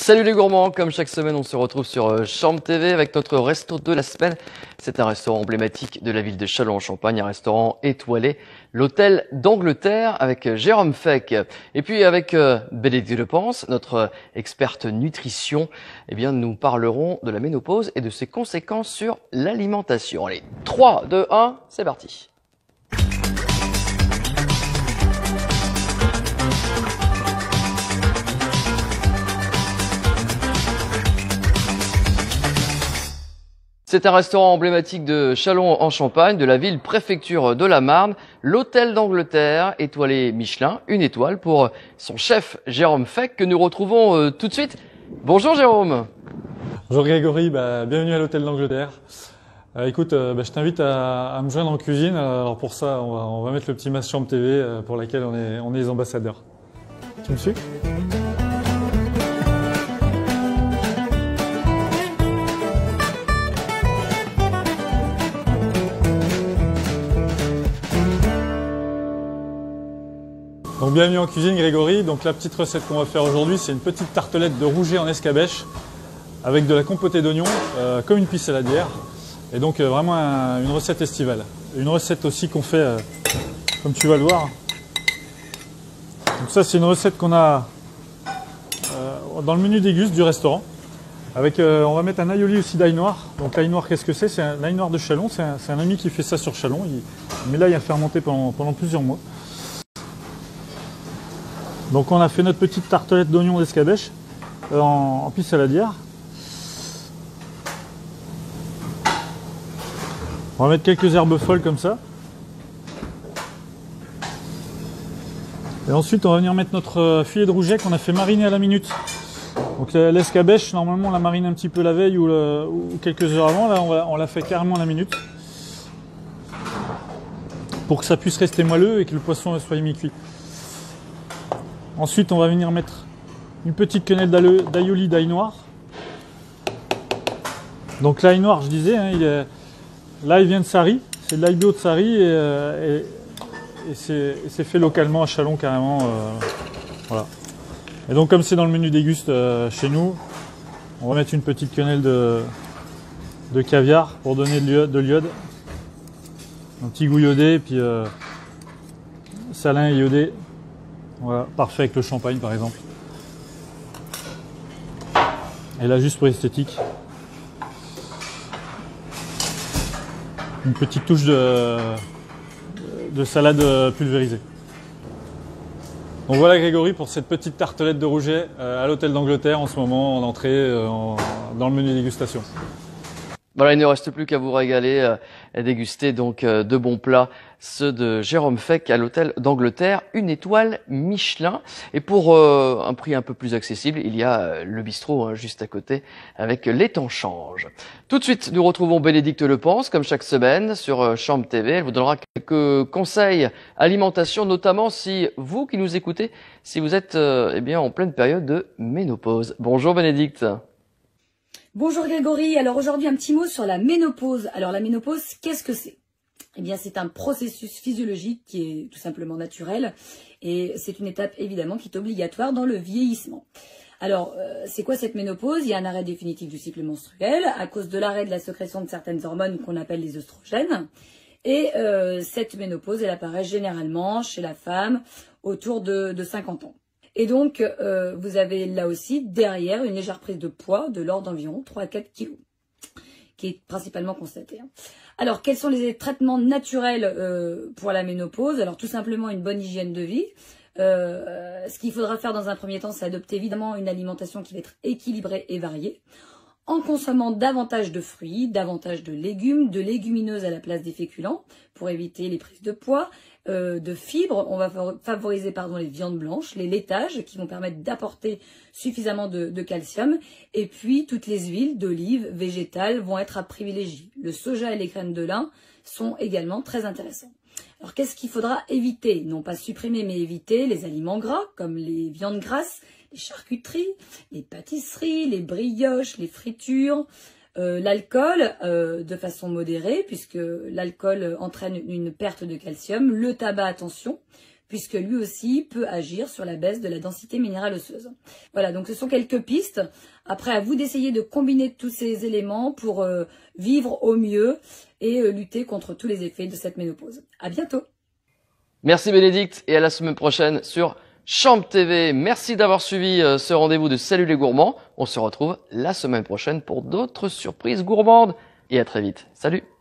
Salut les gourmands, comme chaque semaine on se retrouve sur Chambre TV avec notre resto de la semaine. C'est un restaurant emblématique de la ville de Châlons-en-Champagne, un restaurant étoilé, l'Hôtel d'Angleterre avec Jérôme Feck. Et puis avec Bénédicte Lepens, notre experte nutrition, eh bien nous parlerons de la ménopause et de ses conséquences sur l'alimentation. Allez, 3, 2, 1, c'est parti. C'est un restaurant emblématique de Châlons-en-Champagne, de la ville préfecture de la Marne, l'Hôtel d'Angleterre, étoilé Michelin, une étoile pour son chef Jérôme Feck que nous retrouvons tout de suite. Bonjour Jérôme. Bonjour Grégory, bienvenue à l'Hôtel d'Angleterre. Écoute, je t'invite à me joindre en cuisine. Alors pour ça, on va mettre le petit masque Chambre TV pour laquelle on est les ambassadeurs. Tu me suis ? Donc bienvenue en cuisine Grégory. Donc la petite recette qu'on va faire aujourd'hui, c'est une petite tartelette de rouget en escabèche avec de la compotée d'oignons, comme une pisse saladière. Et donc vraiment une recette estivale. Une recette aussi qu'on fait, comme tu vas le voir. Donc ça c'est une recette qu'on a dans le menu déguste du restaurant. Avec, on va mettre un aioli aussi d'ail noir. Donc l'ail noir, qu'est-ce que c'est? C'est un ail noir de Châlons. C'est un ami qui fait ça sur Châlons. Il met l'ail à fermenter pendant plusieurs mois. Donc on a fait notre petite tartelette d'oignons d'escabèche en pisse saladière. On va mettre quelques herbes folles comme ça. Et ensuite on va venir mettre notre filet de rouget qu'on a fait mariner à la minute. Donc l'escabèche, normalement on la marine un petit peu la veille ou quelques heures avant. Là on l'a fait carrément à la minute. Pour que ça puisse rester moelleux et que le poisson soit mi-cuit. Ensuite, on va venir mettre une petite quenelle d'aioli d'ail noir. Donc l'ail noir, je disais, hein, l'ail vient de Sarri, c'est de l'ail bio de Sarri et c'est fait localement à Châlons carrément. Voilà. Et donc comme c'est dans le menu déguste chez nous, on va mettre une petite quenelle de caviar pour donner de l'iode. Un petit goût iodé, puis salin et iodé. Voilà, parfait avec le champagne par exemple. Et là juste pour l'esthétique, une petite touche de salade pulvérisée. Donc voilà Grégory pour cette petite tartelette de rouget à l'Hôtel d'Angleterre en ce moment en entrée dans le menu dégustation. Voilà, il ne reste plus qu'à vous régaler et déguster donc de bons plats, ceux de Jérôme Feck à l'Hôtel d'Angleterre, une étoile Michelin. Et pour un prix un peu plus accessible, il y a le bistrot juste à côté avec l'étanchange. Tout de suite, nous retrouvons Bénédicte Lepens comme chaque semaine sur Chambre TV. Elle vous donnera quelques conseils alimentation, notamment si vous qui nous écoutez, si vous êtes en pleine période de ménopause. Bonjour Bénédicte. Bonjour Grégory, alors aujourd'hui un petit mot sur la ménopause. Alors la ménopause, qu'est-ce que c'est? Eh bien c'est un processus physiologique qui est tout simplement naturel et c'est une étape évidemment qui est obligatoire dans le vieillissement. Alors c'est quoi cette ménopause? Il y a un arrêt définitif du cycle menstruel à cause de l'arrêt de la sécrétion de certaines hormones qu'on appelle les œstrogènes. Et cette ménopause, elle apparaît généralement chez la femme autour de 50 ans. Et donc, vous avez là aussi, derrière, une légère prise de poids de l'ordre d'environ 3 à 4 kilos, qui est principalement constatée. Alors, quels sont les traitements naturels pour la ménopause? Alors, tout simplement, une bonne hygiène de vie. Ce qu'il faudra faire dans un premier temps, c'est adopter évidemment une alimentation qui va être équilibrée et variée, en consommant davantage de fruits, davantage de légumes, de légumineuses à la place des féculents, pour éviter les prises de poids, de fibres. On va favoriser les viandes blanches, les laitages qui vont permettre d'apporter suffisamment de calcium. Et puis, toutes les huiles d'olive végétales vont être à privilégier. Le soja et les graines de lin sont également très intéressants. Alors, qu'est-ce qu'il faudra éviter? Non pas supprimer, mais éviter les aliments gras, comme les viandes grasses, les charcuteries, les pâtisseries, les brioches, les fritures, l'alcool de façon modérée, puisque l'alcool entraîne une perte de calcium, le tabac, attention, puisque lui aussi peut agir sur la baisse de la densité minérale osseuse. Voilà, donc ce sont quelques pistes. Après, à vous d'essayer de combiner tous ces éléments pour vivre au mieux et lutter contre tous les effets de cette ménopause. À bientôt. Merci Bénédicte et à la semaine prochaine sur Champ TV. Merci d'avoir suivi ce rendez-vous de Salut les gourmands. On se retrouve la semaine prochaine pour d'autres surprises gourmandes. Et à très vite. Salut!